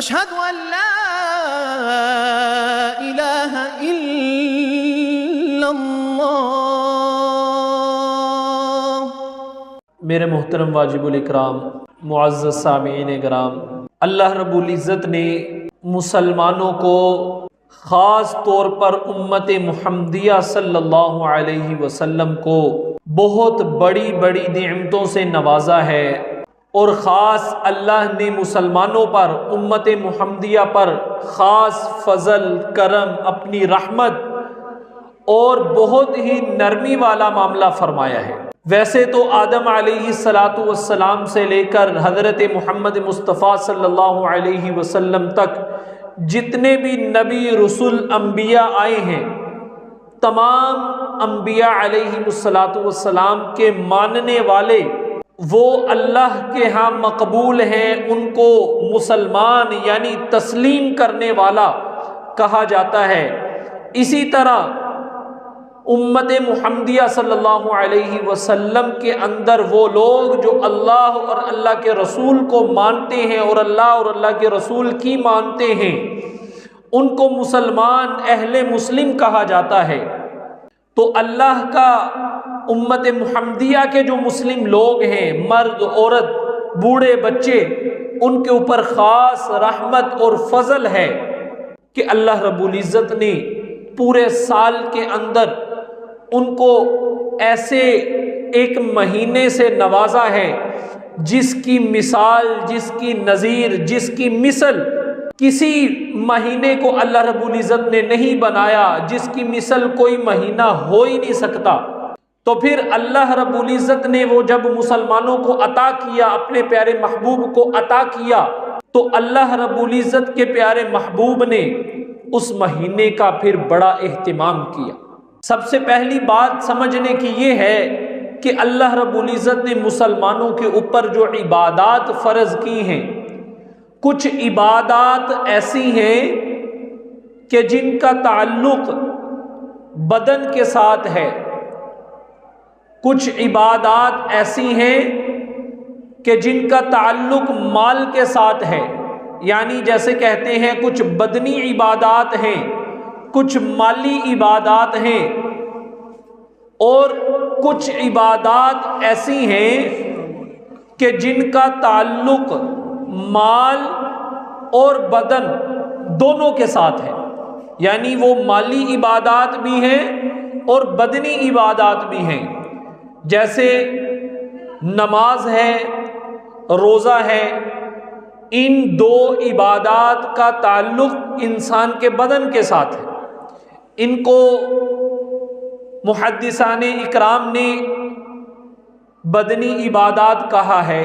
اشہد ان لا الہ الا اللہ۔ میرے محترم واجب الاکرام معزز سامعین کرام، اللہ رب العزت نے مسلمانوں کو خاص طور پر امت محمدیہ صلی اللہ علیہ وسلم کو بہت بڑی بڑی نعمتوں سے نوازا ہے، اور خاص اللہ نے مسلمانوں پر امت محمدیہ پر خاص فضل، کرم، اپنی رحمت اور بہت ہی نرمی والا معاملہ فرمایا ہے۔ ویسے تو آدم علیہ السلام سے لے کر حضرت محمد مصطفیٰ صلی اللہ علیہ وسلم تک جتنے بھی نبی، رسول، انبیاء آئے ہیں، تمام انبیاء علیہ السلام کے ماننے والے وہ اللہ کے ہاں مقبول ہیں، ان کو مسلمان یعنی تسلیم کرنے والا کہا جاتا ہے۔ اسی طرح امت محمدیہ صلی اللہ علیہ وسلم کے اندر وہ لوگ جو اللہ اور اللہ کے رسول کو مانتے ہیں اور اللہ کے رسول کی مانتے ہیں، ان کو مسلمان، اہل مسلم کہا جاتا ہے۔ تو اللہ کا امت محمدیہ کے جو مسلم لوگ ہیں، مرد، عورت، بوڑھے، بچے، ان کے اوپر خاص رحمت اور فضل ہے کہ اللہ رب العزت نے پورے سال کے اندر ان کو ایسے ایک مہینے سے نوازا ہے جس کی مثال، جس کی نظیر، جس کی مثل کسی مہینے کو اللہ رب العزت نے نہیں بنایا، جس کی مثل کوئی مہینہ ہو ہی نہیں سکتا۔ تو پھر اللہ رب العزت نے وہ جب مسلمانوں کو عطا کیا، اپنے پیارے محبوب کو عطا کیا، تو اللہ رب العزت کے پیارے محبوب نے اس مہینے کا پھر بڑا اہتمام کیا۔ سب سے پہلی بات سمجھنے کی یہ ہے کہ اللہ رب العزت نے مسلمانوں کے اوپر جو عبادات فرض کی ہیں، کچھ عبادات ایسی ہیں کہ جن کا تعلق بدن کے ساتھ ہے، کچھ عبادات ایسی ہیں کہ جن کا تعلق مال کے ساتھ ہے، یعنی جیسے کہتے ہیں کچھ بدنی عبادات ہیں، کچھ مالی عبادات ہیں، اور کچھ عبادات ایسی ہیں کہ جن کا تعلق مال اور بدن دونوں کے ساتھ ہے، یعنی وہ مالی عبادات بھی ہیں اور بدنی عبادات بھی ہیں، جیسے نماز ہے، روزہ ہے۔ ان دو عبادات کا تعلق انسان کے بدن کے ساتھ ہے، ان کو محدثان اکرام نے بدنی عبادات کہا ہے۔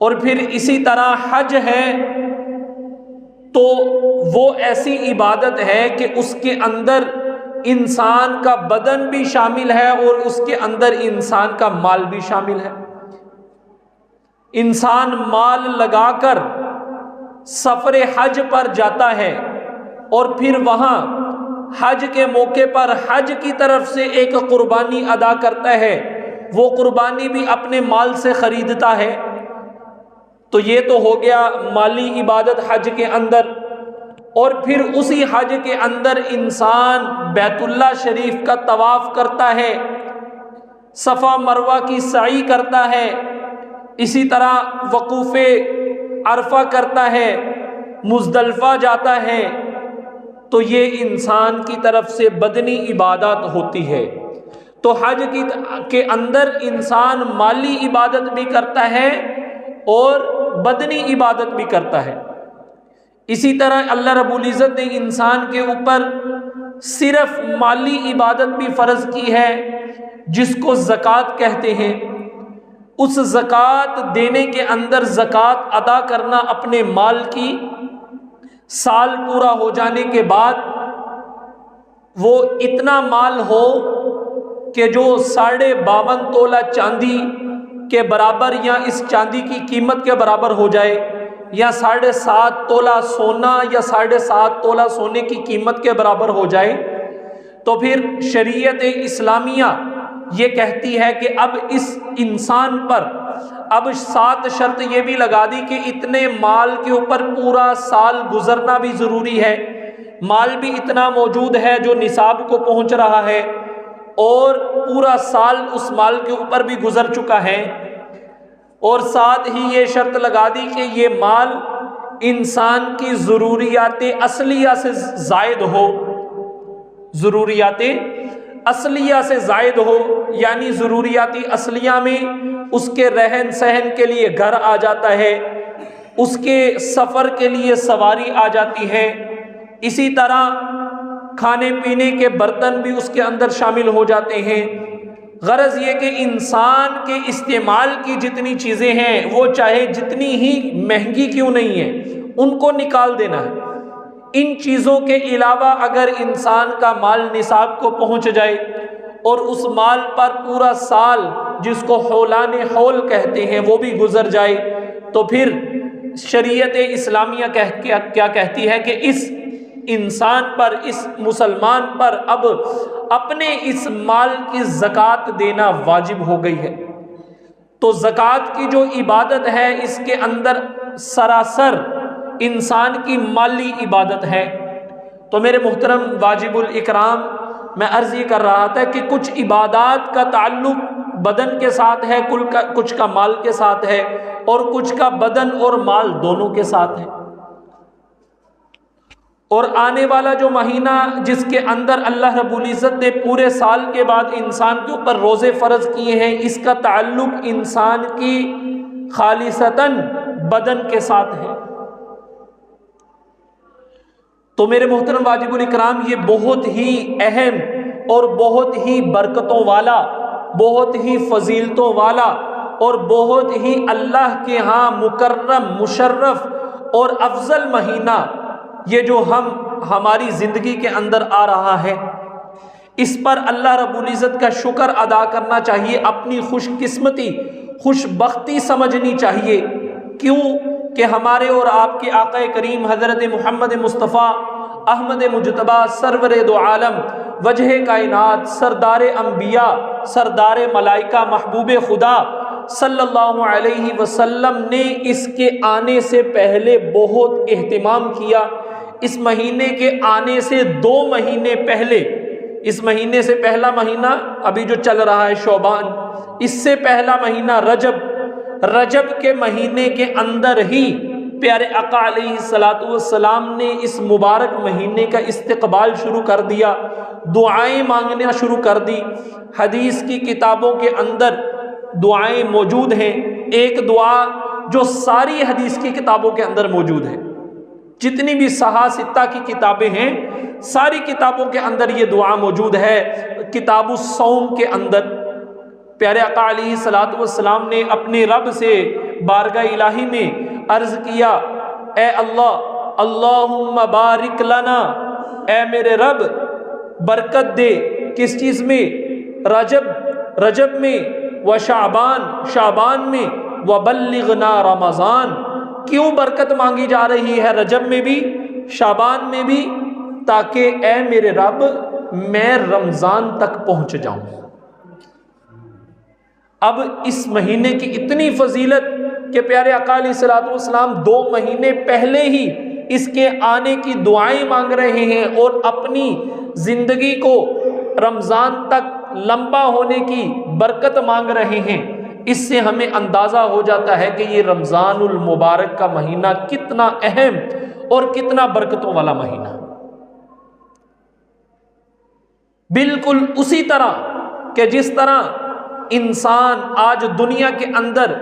اور پھر اسی طرح حج ہے، تو وہ ایسی عبادت ہے کہ اس کے اندر انسان کا بدن بھی شامل ہے اور اس کے اندر انسان کا مال بھی شامل ہے۔ انسان مال لگا کر سفر حج پر جاتا ہے اور پھر وہاں حج کے موقع پر حج کی طرف سے ایک قربانی ادا کرتا ہے، وہ قربانی بھی اپنے مال سے خریدتا ہے۔ تو یہ تو ہو گیا مالی عبادت حج کے اندر۔ اور پھر اسی حج کے اندر انسان بیت اللہ شریف کا طواف کرتا ہے، صفا مروہ کی سعی کرتا ہے، اسی طرح وقوف عرفہ کرتا ہے، مزدلفہ جاتا ہے۔ تو یہ انسان کی طرف سے بدنی عبادت ہوتی ہے۔ تو حج کے اندر انسان مالی عبادت بھی کرتا ہے اور بدنی عبادت بھی کرتا ہے۔ اسی طرح اللہ رب العزت نے انسان کے اوپر صرف مالی عبادت بھی فرض کی ہے، جس کو زکوٰۃ کہتے ہیں۔ اس زکوٰۃ دینے کے اندر زکوٰۃ ادا کرنا اپنے مال کی، سال پورا ہو جانے کے بعد وہ اتنا مال ہو کہ جو 52.5 تولہ چاندی کے برابر یا اس چاندی کی قیمت کے برابر ہو جائے، یا 7.5 تولہ سونا یا 7.5 تولہ سونے کی قیمت کے برابر ہو جائے، تو پھر شریعت اسلامیہ یہ کہتی ہے کہ اب اس انسان پر اب 7 شرط یہ بھی لگا دی کہ اتنے مال کے اوپر پورا سال گزرنا بھی ضروری ہے، مال بھی اتنا موجود ہے جو نصاب کو پہنچ رہا ہے، اور پورا سال اس مال کے اوپر بھی گزر چکا ہے، اور ساتھ ہی یہ شرط لگا دی کہ یہ مال انسان کی ضروریات اصلیہ سے زائد ہو، ضروریات اصلیہ سے زائد ہو، یعنی ضروریات اصلیہ میں اس کے رہن سہن کے لیے گھر آ جاتا ہے، اس کے سفر کے لیے سواری آ جاتی ہے، اسی طرح کھانے پینے کے برتن بھی اس کے اندر شامل ہو جاتے ہیں۔ غرض یہ کہ انسان کے استعمال کی جتنی چیزیں ہیں وہ چاہے جتنی ہی مہنگی کیوں نہیں ہیں ان کو نکال دینا ہے۔ ان چیزوں کے علاوہ اگر انسان کا مال نصاب کو پہنچ جائے اور اس مال پر پورا سال جس کو حولان حول کہتے ہیں وہ بھی گزر جائے، تو پھر شریعت اسلامیہ کیا کہتی ہے کہ اس انسان پر، اس مسلمان پر اب اپنے اس مال کی زکوٰۃ دینا واجب ہو گئی ہے۔ تو زکوٰۃ کی جو عبادت ہے اس کے اندر سراسر انسان کی مالی عبادت ہے۔ تو میرے محترم واجب الاکرام، میں عرض یہ کر رہا تھا کہ کچھ عبادات کا تعلق بدن کے ساتھ ہے، کچھ کا مال کے ساتھ ہے، اور کچھ کا بدن اور مال دونوں کے ساتھ ہے۔ اور آنے والا جو مہینہ جس کے اندر اللہ رب العزت نے پورے سال کے بعد انسان کے اوپر روزے فرض کیے ہیں، اس کا تعلق انسان کی خالصتاً بدن کے ساتھ ہے۔ تو میرے محترم واجب الاکرام، یہ بہت ہی اہم اور بہت ہی برکتوں والا، بہت ہی فضیلتوں والا اور بہت ہی اللہ کے ہاں مکرم، مشرف اور افضل مہینہ یہ جو ہماری زندگی کے اندر آ رہا ہے، اس پر اللہ رب العزت کا شکر ادا کرنا چاہیے، اپنی خوش قسمتی، خوش بختی سمجھنی چاہیے۔ کیوں کہ ہمارے اور آپ کے آقا کریم حضرت محمد مصطفیٰ احمد مجتبی سرور دو عالم، وجہ کائنات، سردار انبیاء، سردار ملائکہ، محبوب خدا صلی اللہ علیہ وسلم نے اس کے آنے سے پہلے بہت اہتمام کیا۔ اس مہینے کے آنے سے 2 مہینے پہلے، اس مہینے سے پہلا مہینہ ابھی جو چل رہا ہے شعبان، اس سے پہلا مہینہ رجب کے مہینے کے اندر ہی پیارے آقا علیہ الصلوۃ والسلام نے اس مبارک مہینے کا استقبال شروع کر دیا، دعائیں مانگنا شروع کر دی۔ حدیث کی کتابوں کے اندر دعائیں موجود ہیں، ایک دعا جو ساری حدیث کی کتابوں کے اندر موجود ہے، جتنی بھی صحاح ستہ کی کتابیں ہیں ساری کتابوں کے اندر یہ دعا موجود ہے۔ کتاب الصوم کے اندر پیارے آقا علیہ الصلوۃ والسلام نے اپنے رب سے بارگاہ الہی میں عرض کیا، اے اللہ، اللہم بارک لنا، اے میرے رب برکت دے کس چیز میں؟ رجب میں، و شعبان میں، وبلغنا رمضان۔ کیوں برکت مانگی جا رہی ہے رجب میں بھی، شعبان میں بھی؟ تاکہ اے میرے رب میں رمضان تک پہنچ جاؤں۔ اب اس مہینے کی اتنی فضیلت کہ پیارے آقا علیہ الصلوۃ والسلام 2 مہینے پہلے ہی اس کے آنے کی دعائیں مانگ رہے ہیں اور اپنی زندگی کو رمضان تک لمبا ہونے کی برکت مانگ رہے ہیں۔ اس سے ہمیں اندازہ ہو جاتا ہے کہ یہ رمضان المبارک کا مہینہ کتنا اہم اور کتنا برکتوں والا مہینہ۔ بالکل اسی طرح کہ جس طرح انسان آج دنیا کے اندر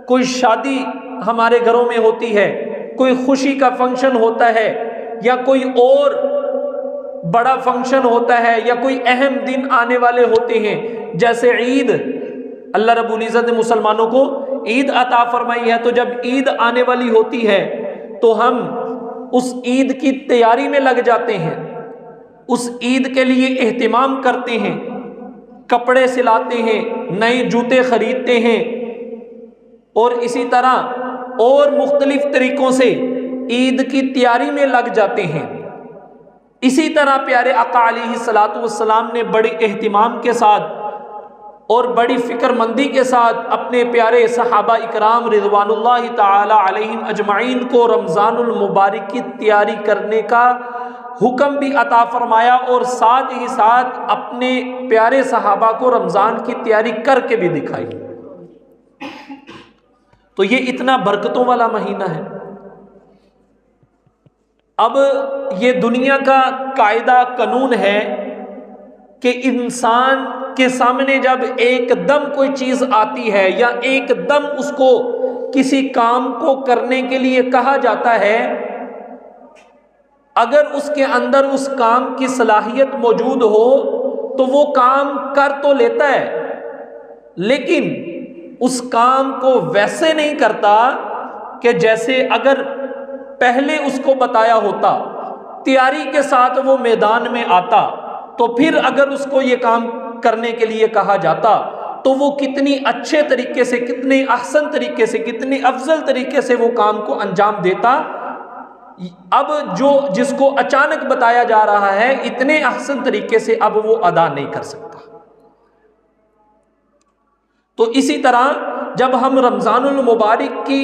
کوئی شادی ہمارے گھروں میں ہوتی ہے، کوئی خوشی کا فنکشن ہوتا ہے، یا کوئی اور بڑا فنکشن ہوتا ہے، یا کوئی اہم دن آنے والے ہوتے ہیں، جیسے عید، اللہ رب العزت نے مسلمانوں کو عید عطا فرمائی ہے، تو جب عید آنے والی ہوتی ہے تو ہم اس عید کی تیاری میں لگ جاتے ہیں، اس عید کے لیے اہتمام کرتے ہیں، کپڑے سلاتے ہیں، نئے جوتے خریدتے ہیں، اور اسی طرح اور مختلف طریقوں سے عید کی تیاری میں لگ جاتے ہیں۔ اسی طرح پیارے آقا علیہ الصلوۃ والسلام نے بڑے اہتمام کے ساتھ اور بڑی فکر مندی کے ساتھ اپنے پیارے صحابہ اکرام رضوان اللہ تعالی علیہم اجمعین کو رمضان المبارک کی تیاری کرنے کا حکم بھی عطا فرمایا، اور ساتھ ہی ساتھ اپنے پیارے صحابہ کو رمضان کی تیاری کر کے بھی دکھائی۔ تو یہ اتنا برکتوں والا مہینہ ہے۔ اب یہ دنیا کا قاعدہ قانون ہے کہ انسان کے سامنے جب ایک دم کوئی چیز آتی ہے یا ایک دم اس کو کسی کام کو کرنے کے لیے کہا جاتا ہے، اگر اس کے اندر اس کام کی صلاحیت موجود ہو تو وہ کام کر تو لیتا ہے، لیکن اس کام کو ویسے نہیں کرتا کہ جیسے اگر پہلے اس کو بتایا ہوتا، تیاری کے ساتھ وہ میدان میں آتا، تو پھر اگر اس کو یہ کام کرنے کے لیے کہا جاتا تو وہ کتنی اچھے طریقے سے، کتنے احسن طریقے سے، کتنی افضل طریقے سے وہ کام کو انجام دیتا۔ اب جس کو اچانک بتایا جا رہا ہے اتنے احسن طریقے سے اب وہ ادا نہیں کر سکتا۔ تو اسی طرح جب ہم رمضان المبارک کی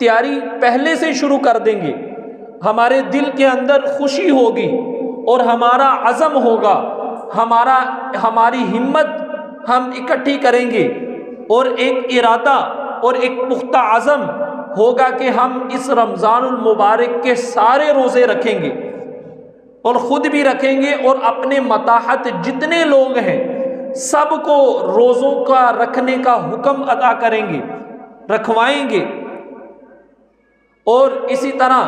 تیاری پہلے سے شروع کر دیں گے، ہمارے دل کے اندر خوشی ہوگی اور ہمارا عزم ہوگا، ہماری ہمت ہم اکٹھی کریں گے، اور ایک ارادہ اور ایک پختہ عزم ہوگا کہ ہم اس رمضان المبارک کے سارے روزے رکھیں گے، اور خود بھی رکھیں گے، اور اپنے متاحت جتنے لوگ ہیں سب کو روزوں کا رکھنے کا حکم ادا کریں گے، رکھوائیں گے۔ اور اسی طرح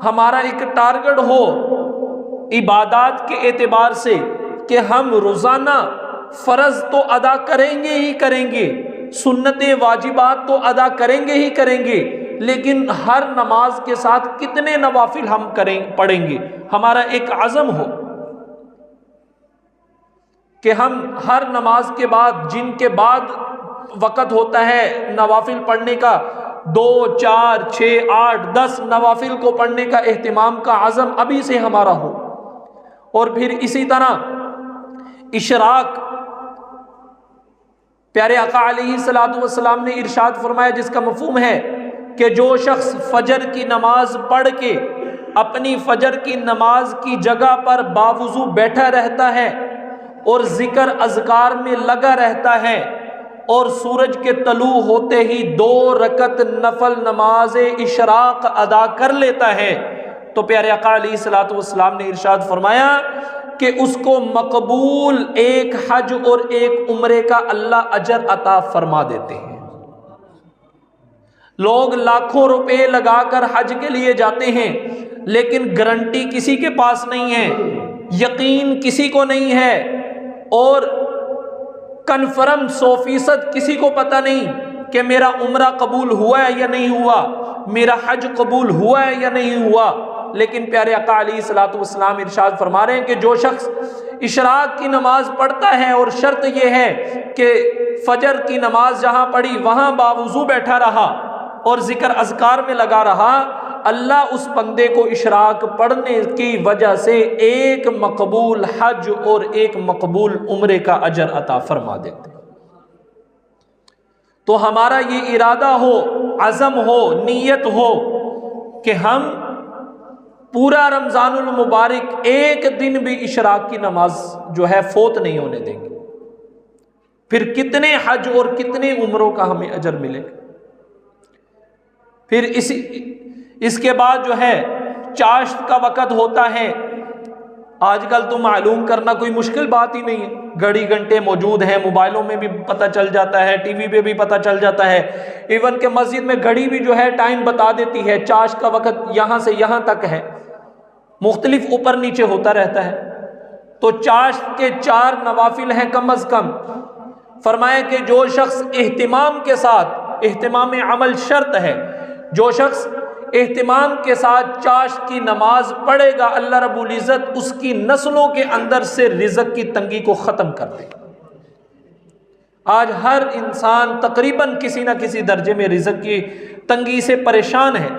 ہمارا ایک ٹارگٹ ہو عبادات کے اعتبار سے کہ ہم روزانہ فرض تو ادا کریں گے ہی کریں گے، سنت واجبات تو ادا کریں گے ہی کریں گے، لیکن ہر نماز کے ساتھ کتنے نوافل ہم پڑھیں گے، ہمارا ایک عزم ہو کہ ہم ہر نماز کے بعد، جن کے بعد وقت ہوتا ہے نوافل پڑھنے کا، 2 4 6 8 10 نوافل کو پڑھنے کا اہتمام کا عزم ابھی سے ہمارا ہو۔ اور پھر اسی طرح اشراق، پیارے آقا علیہ الصلوۃ والسلام نے ارشاد فرمایا، جس کا مفہوم ہے کہ جو شخص فجر کی نماز پڑھ کے اپنی فجر کی نماز کی جگہ پر باوضو بیٹھا رہتا ہے اور ذکر اذکار میں لگا رہتا ہے، اور سورج کے طلوع ہوتے ہی 2 رکعت نفل نماز اشراق ادا کر لیتا ہے، تو پیارے آقا علیہ الصلوۃ والسلام نے ارشاد فرمایا کہ اس کو مقبول ایک حج اور ایک عمرے کا اللہ اجر عطا فرما دیتے ہیں۔ لوگ لاکھوں روپے لگا کر حج کے لیے جاتے ہیں، لیکن گارنٹی کسی کے پاس نہیں ہے، یقین کسی کو نہیں ہے، اور کنفرم 100% کسی کو پتہ نہیں کہ میرا عمرہ قبول ہوا ہے یا نہیں ہوا، میرا حج قبول ہوا ہے یا نہیں ہوا۔ لیکن پیارے آقا علیہ الصلوۃ والسلام ارشاد فرما رہے ہیں کہ جو شخص اشراق کی نماز پڑھتا ہے، اور شرط یہ ہے کہ فجر کی نماز جہاں پڑھی وہاں باوضو بیٹھا رہا اور ذکر اذکار میں لگا رہا، اللہ اس بندے کو اشراق پڑھنے کی وجہ سے ایک مقبول حج اور ایک مقبول عمرے کا اجر عطا فرما دیتے۔ تو ہمارا یہ ارادہ ہو، عزم ہو، نیت ہو کہ ہم پورا رمضان المبارک ایک دن بھی اشراق کی نماز جو ہے فوت نہیں ہونے دیں گے، پھر کتنے حج اور کتنے عمروں کا ہمیں اجر ملے گا۔ پھر اس کے بعد جو ہے چاشت کا وقت ہوتا ہے۔ آج کل تو معلوم کرنا کوئی مشکل بات ہی نہیں ہے، گھڑی گھنٹے موجود ہیں، موبائلوں میں بھی پتہ چل جاتا ہے، ٹی وی پہ بھی پتہ چل جاتا ہے، ایون کہ مسجد میں گھڑی بھی جو ہے ٹائم بتا دیتی ہے، چاشت کا وقت یہاں سے یہاں تک ہے، مختلف اوپر نیچے ہوتا رہتا ہے۔ تو چاشت کے 4 نوافل ہیں کم از کم۔ فرمایا کہ جو شخص اہتمام کے ساتھ، اہتمام عمل شرط ہے، جو شخص اہتمام کے ساتھ چاشت کی نماز پڑھے گا، اللہ رب العزت اس کی نسلوں کے اندر سے رزق کی تنگی کو ختم کر دے گا۔ آج ہر انسان تقریباً کسی نہ کسی درجے میں رزق کی تنگی سے پریشان ہے،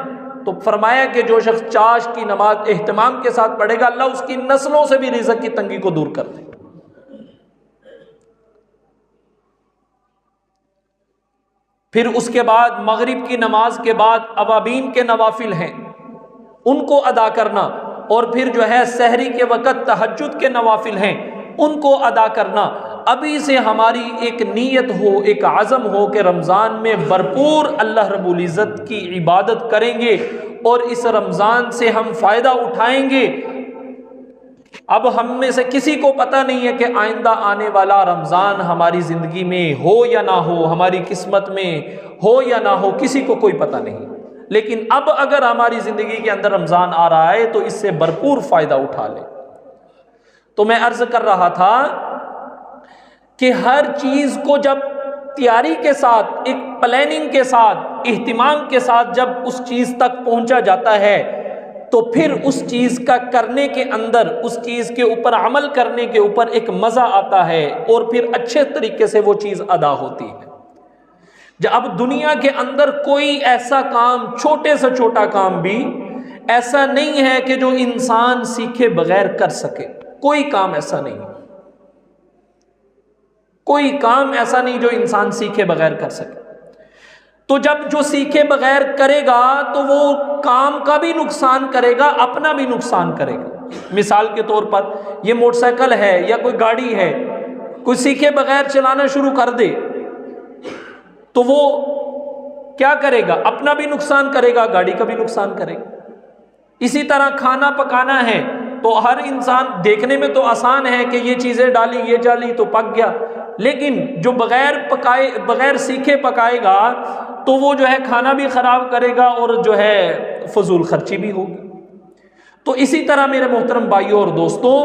تو فرمایا کہ جو شخص چاشت کی نماز اہتمام کے ساتھ پڑھے گا، اللہ اس کی نسلوں سے بھی رزق کی تنگی کو دور کر دے گا۔ پھر اس کے بعد مغرب کی نماز کے بعد اوابین کے نوافل ہیں ان کو ادا کرنا، اور پھر جو ہے سحری کے وقت تہجد کے نوافل ہیں ان کو ادا کرنا۔ ابھی سے ہماری ایک نیت ہو، ایک عزم ہو کہ رمضان میں بھرپور اللہ رب العزت کی عبادت کریں گے اور اس رمضان سے ہم فائدہ اٹھائیں گے۔ اب ہم میں سے کسی کو پتہ نہیں ہے کہ آئندہ آنے والا رمضان ہماری زندگی میں ہو یا نہ ہو، ہماری قسمت میں ہو یا نہ ہو، کسی کو کوئی پتہ نہیں، لیکن اب اگر ہماری زندگی کے اندر رمضان آ رہا ہے تو اس سے بھرپور فائدہ اٹھا لیں۔ تو میں عرض کر رہا تھا کہ ہر چیز کو جب تیاری کے ساتھ، ایک پلاننگ کے ساتھ، اہتمام کے ساتھ جب اس چیز تک پہنچا جاتا ہے تو پھر اس چیز کا کرنے کے اندر، اس چیز کے اوپر عمل کرنے کے اوپر ایک مزہ آتا ہے اور پھر اچھے طریقے سے وہ چیز ادا ہوتی ہے۔ جب دنیا کے اندر کوئی ایسا کام، چھوٹے سے چھوٹا کام بھی ایسا نہیں ہے کہ جو انسان سیکھے بغیر کر سکے، کوئی کام ایسا نہیں، کوئی کام ایسا نہیں جو انسان سیکھے بغیر کر سکے۔ تو جب جو سیکھے بغیر کرے گا تو وہ کام کا بھی نقصان کرے گا، اپنا بھی نقصان کرے گا۔ مثال کے طور پر یہ موٹر سائیکل ہے یا کوئی گاڑی ہے، کوئی سیکھے بغیر چلانا شروع کر دے تو وہ کیا کرے گا؟ اپنا بھی نقصان کرے گا، گاڑی کا بھی نقصان کرے گا۔ اسی طرح کھانا پکانا ہے تو ہر انسان، دیکھنے میں تو آسان ہے کہ یہ چیزیں ڈالی، یہ ڈالی تو پک گیا، لیکن جو بغیر سیکھے پکائے گا تو وہ جو ہے کھانا بھی خراب کرے گا اور جو ہے فضول خرچی بھی ہوگی۔ تو اسی طرح میرے محترم بھائیوں اور دوستوں،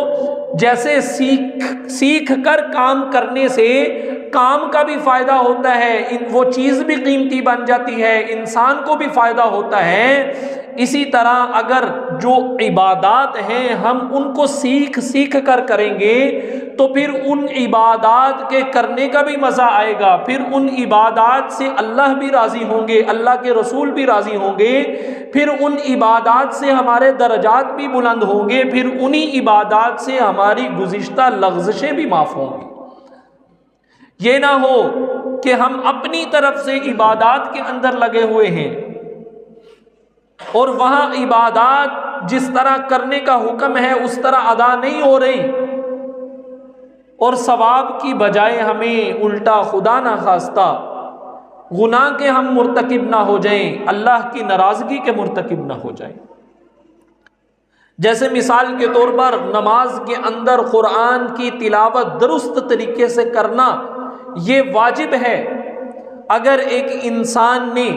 جیسے سیکھ کر کام کرنے سے کام کا بھی فائدہ ہوتا ہے، وہ چیز بھی قیمتی بن جاتی ہے، انسان کو بھی فائدہ ہوتا ہے، اسی طرح اگر جو عبادات ہیں ہم ان کو سیکھ کر کریں گے تو پھر ان عبادات کے کرنے کا بھی مزہ آئے گا، پھر ان عبادات سے اللہ بھی راضی ہوں گے، اللہ کے رسول بھی راضی ہوں گے، پھر ان عبادات سے ہمارے درجات بھی بلند ہوں گے، پھر انہی عبادات سے ہماری گزشتہ لغزشیں بھی معاف ہوں گی۔ یہ نہ ہو کہ ہم اپنی طرف سے عبادات کے اندر لگے ہوئے ہیں اور وہاں عبادات جس طرح کرنے کا حکم ہے اس طرح ادا نہیں ہو رہی، اور ثواب کی بجائے ہمیں الٹا خدا نہ خواستہ گناہ کے ہم مرتکب نہ ہو جائیں، اللہ کی ناراضگی کے مرتکب نہ ہو جائیں۔ جیسے مثال کے طور پر نماز کے اندر قرآن کی تلاوت درست طریقے سے کرنا یہ واجب ہے۔ اگر ایک انسان نے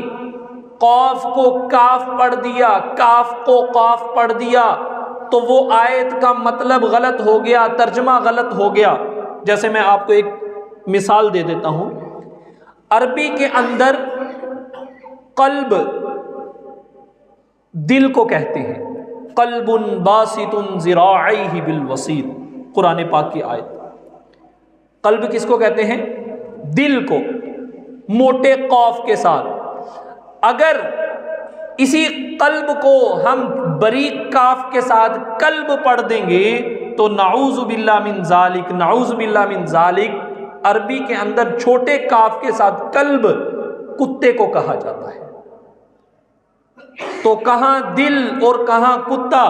قاف کو کاف پڑھ دیا، کاف کو قاف پڑھ دیا تو وہ آیت کا مطلب غلط ہو گیا، ترجمہ غلط ہو گیا۔ جیسے میں آپ کو ایک مثال دے دیتا ہوں، عربی کے اندر قلب دل کو کہتے ہیں، قلب باسط ذراعیہ بالوسیط، قرآن پاک کی آیت۔ قلب کس کو کہتے ہیں؟ دل کو، موٹے قاف کے ساتھ۔ اگر اسی قلب کو ہم بریک کاف کے ساتھ قلب پڑھ دیں گے تو نعوذ باللہ من ذالک، نعوذ باللہ من ذالک عربی کے اندر چھوٹے کاف کے ساتھ قلب کتے کو کہا جاتا ہے۔ تو کہاں دل اور کہاں کتا؟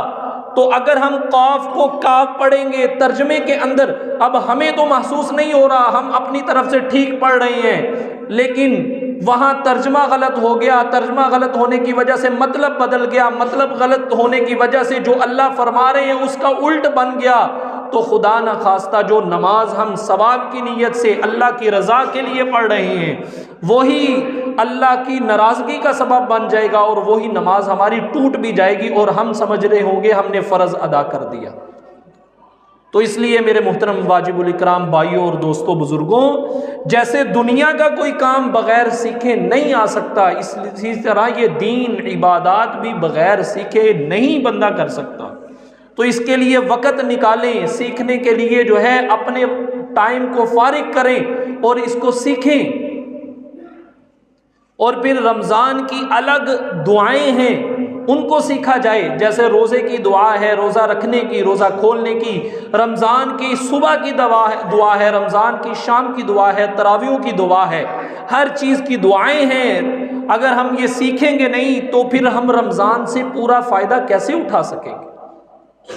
تو اگر ہم قاف کو کاف پڑھیں گے ترجمے کے اندر، اب ہمیں تو محسوس نہیں ہو رہا، ہم اپنی طرف سے ٹھیک پڑھ رہے ہیں، لیکن وہاں ترجمہ غلط ہو گیا، ترجمہ غلط ہونے کی وجہ سے مطلب بدل گیا، مطلب غلط ہونے کی وجہ سے جو اللہ فرما رہے ہیں اس کا الٹ بن گیا، تو خدا نہ خواستہ جو نماز ہم ثواب کی نیت سے اللہ کی رضا کے لیے پڑھ رہے ہیں وہی اللہ کی ناراضگی کا سبب بن جائے گا، اور وہی نماز ہماری ٹوٹ بھی جائے گی اور ہم سمجھ رہے ہوں گے ہم نے فرض ادا کر دیا۔ تو اس لیے میرے محترم واجب الاکرام بھائیوں اور دوستوں بزرگوں، جیسے دنیا کا کوئی کام بغیر سیکھے نہیں آ سکتا، اسی طرح یہ دین عبادات بھی بغیر سیکھے نہیں بندہ کر سکتا۔ تو اس کے لیے وقت نکالیں، سیکھنے کے لیے جو ہے اپنے ٹائم کو فارغ کریں اور اس کو سیکھیں۔ اور پھر رمضان کی الگ دعائیں ہیں ان کو سیکھا جائے، جیسے روزے کی دعا ہے، روزہ رکھنے کی، روزہ کھولنے کی، رمضان کی صبح کی دعا ہے، رمضان کی شام کی دعا ہے، تراویحوں کی دعا ہے، ہر چیز کی دعائیں ہیں۔ اگر ہم یہ سیکھیں گے نہیں تو پھر ہم رمضان سے پورا فائدہ کیسے اٹھا سکیں گے؟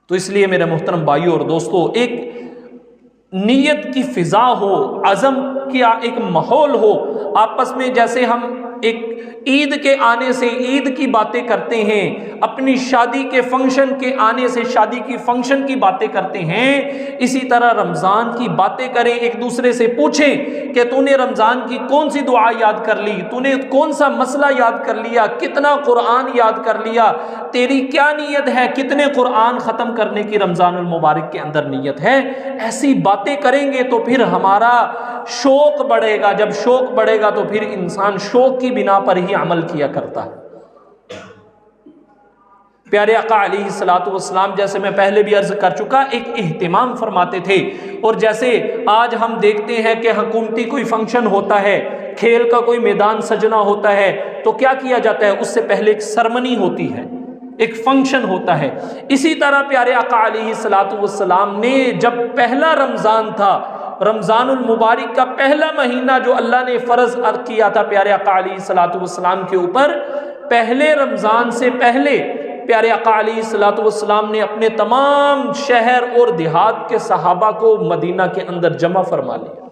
تو اس لیے میرے محترم بھائیوں اور دوستو، ایک نیت کی فضا ہو، عزم کیا ایک ماحول ہو آپس میں، جیسے ہم ایک عید کے آنے سے عید کی باتیں کرتے ہیں، اپنی شادی کے فنکشن کے آنے سے شادی کی فنکشن کی باتیں کرتے ہیں، اسی طرح رمضان کی باتیں کریں، ایک دوسرے سے پوچھیں کہ تو نے رمضان کی کون سی دعا یاد کر لی، تو نے کون سا مسئلہ یاد کر لیا، کتنا قرآن یاد کر لیا، تیری کیا نیت ہے، کتنے قرآن ختم کرنے کی رمضان المبارک کے اندر نیت ہے۔ ایسی باتیں کریں گے تو پھر ہمارا شوق بڑھے گا، جب شوق بڑھے گا تو پھر انسان شوق کی بنا پر ہی عمل کیا کرتا ہے۔ پیارے آقا علیہ الصلوۃ والسلام، جیسے میں پہلے بھی عرض کر چکا، ایک اہتمام فرماتے تھے، اور جیسے آج ہم دیکھتے ہیں کہ حکومتی کوئی فنکشن ہوتا ہے، کھیل کا کوئی میدان سجنا ہوتا ہے، تو کیا کیا جاتا ہے؟ اس سے پہلے ایک سرمنی ہوتی ہے، ایک فنکشن ہوتا ہے۔ اسی طرح پیارے آقا علیہ الصلوۃ والسلام نے جب پہلا رمضان تھا، رمضان المبارک کا پہلا مہینہ جو اللہ نے فرض کیا تھا پیارے آقا علیہ الصلوۃ والسلام کے اوپر، پہلے رمضان سے پہلے پیارے آقا علیہ الصلوۃ والسلام نے اپنے تمام شہر اور دیہات کے صحابہ کو مدینہ کے اندر جمع فرما لیا،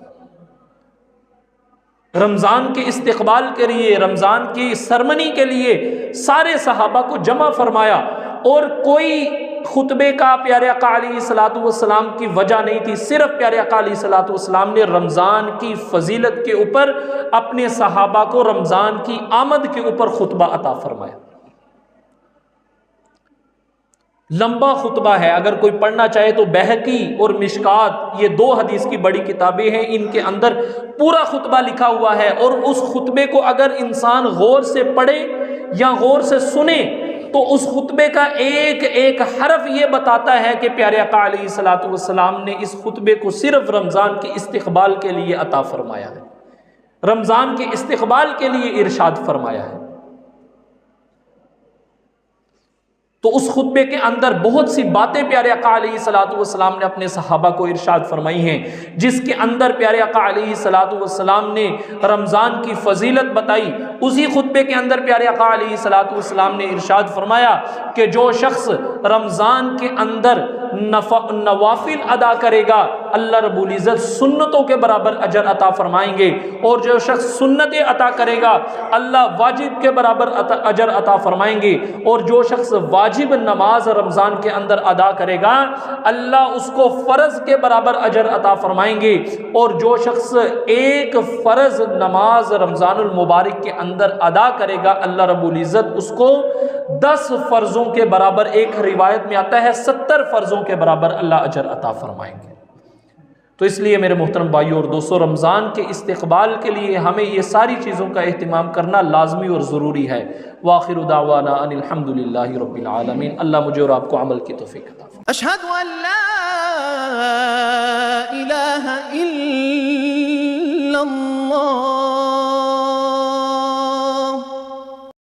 رمضان کے استقبال کے لیے، رمضان کی سرمنی کے لیے سارے صحابہ کو جمع فرمایا، اور کوئی خطبے کا پیارے آقا علیہ الصلوۃ والسلام کی وجہ نہیں تھی، صرف پیارے آقا علیہ الصلوۃ والسلام نے رمضان کی فضیلت کے اوپر اپنے صحابہ کو رمضان کی آمد کے اوپر خطبہ عطا فرمایا۔ لمبا خطبہ ہے، اگر کوئی پڑھنا چاہے تو بہقی اور مشکات، یہ دو حدیث کی بڑی کتابیں ہیں، ان کے اندر پورا خطبہ لکھا ہوا ہے، اور اس خطبے کو اگر انسان غور سے پڑھے یا غور سے سنے تو اس خطبے کا ایک ایک حرف یہ بتاتا ہے کہ پیارے آقا علیہ الصلوۃ والسلام نے اس خطبے کو صرف رمضان کے استقبال کے لیے عطا فرمایا ہے، رمضان کے استقبال کے لیے ارشاد فرمایا ہے۔ تو اس خطبے کے اندر بہت سی باتیں پیارے آقا علیہ الصلوۃ والسلام نے اپنے صحابہ کو ارشاد فرمائی ہیں، جس کے اندر پیارے آقا علیہ الصلوۃ والسلام نے رمضان کی فضیلت بتائی۔ اسی خطبے کے اندر پیارے آقا علیہ الصلوۃ والسلام نے ارشاد فرمایا کہ جو شخص رمضان کے اندر نوافل ادا کرے گا، اللہ رب العزت سنتوں کے برابر اجر عطا فرمائیں گے، اور جو شخص سنتیں عطا کرے گا اللہ واجب کے برابر اجر عطا فرمائیں گے، اور جو شخص واجب نماز رمضان کے اندر ادا کرے گا اللہ اس کو فرض کے برابر اجر عطا فرمائیں گے، اور جو شخص ایک فرض نماز رمضان المبارک کے اندر ادا کرے گا اللہ رب العزت اس کو 10 فرضوں کے برابر، ایک روایت میں آتا ہے 70 فرضوں کے برابر اللہ اجر عطا فرمائیں گے۔ تو اس لیے میرے محترم بھائیوں اور دوستو، رمضان کے استقبال کے لیے ہمیں یہ ساری چیزوں کا اہتمام کرنا لازمی اور ضروری ہے۔ وآخر دعوانا ان الحمدللہ رب العالمین۔ اللہ مجھے اور آپ کو عمل کی توفیق عطا فرمائے۔ اشہد ان لا